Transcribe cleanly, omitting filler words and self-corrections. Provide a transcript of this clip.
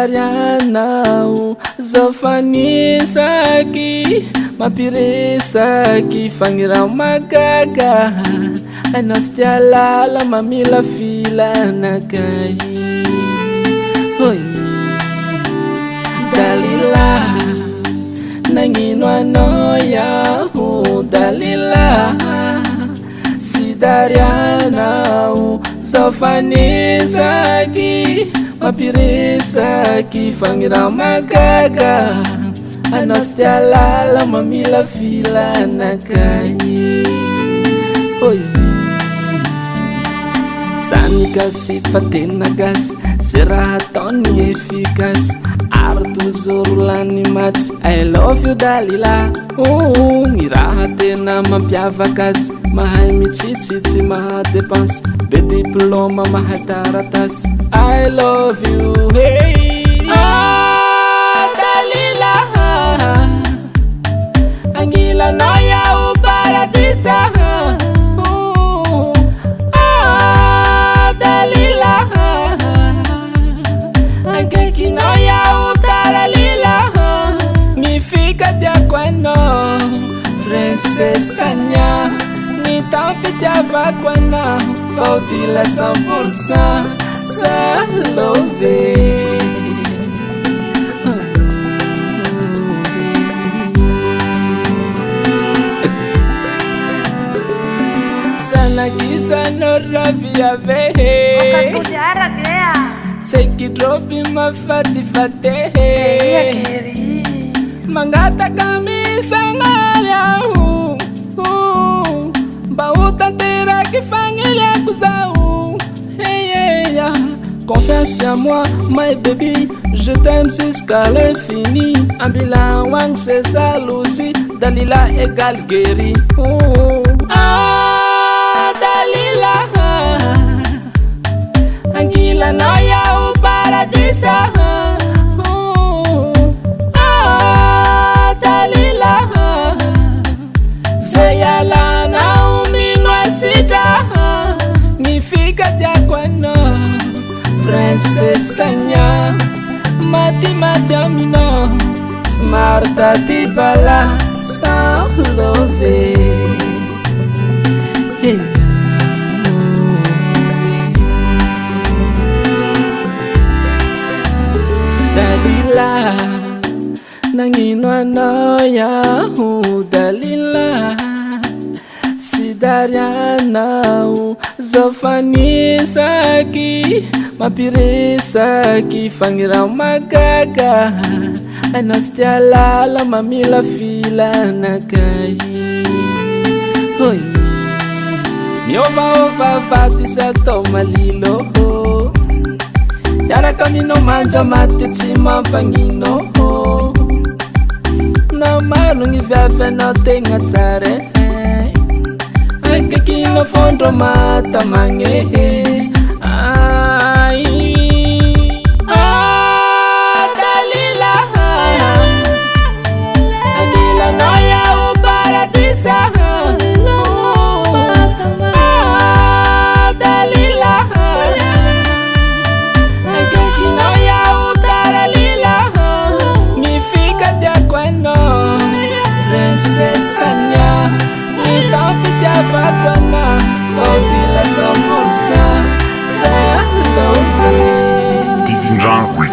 darianao zao fanisaky mampiresaky fagnirao magaga anao sy tia lala mamila filanakay Oi Dalila nagnino anao yaho Dalila si darianao zao fanisaky mampiresaky fagnirao magaga anao sy tia lala mamila filanakay Oi Sany kasi patena gas se raha ataony efikas ary toujours lany matsy I love you Dalila ny raha tena mampiavaka azy mahay mitsitsitsy maha dépense be diplôma mahay taratasy I love you hey Dalila angilanao yaho paradisa Dalila angekinao yaho taralila mifika tiako anao princessanya nitampitiavako anao fautila 100% salove Sanakisano ravia vehe Sekidrobi mafati-fate Mangata kami sangalyahu Bautan teraki fangilyaku zau Hey yeah Confiance à moi my baby Je t'aime jusqu'à l'infini Ambila wang c'est jalousie Dalila égale guéri Dalila angilanao yaho paradisa Dalila zay ialanao mino asitra nifika tiako anao princessanya matimati aminao smarta ty bala salove hey. Dalila nagnino anao yaho Dalila si darianao zao fanisaky mampiresaky fagnirao magaga anao sy tia lala mamila filanakay Oi miovaova faty sy atao malilo Yaraka aminao manja maty tsy mampagnino na maro gny viavy anao tegna tsara ankekinao fondro matamagny Dalila angilanao yaho paradisa Dalila ankekinao yaho taralila mifika tiako anao princessanya nitampitiavako anao fautila 100% salove Didn't Record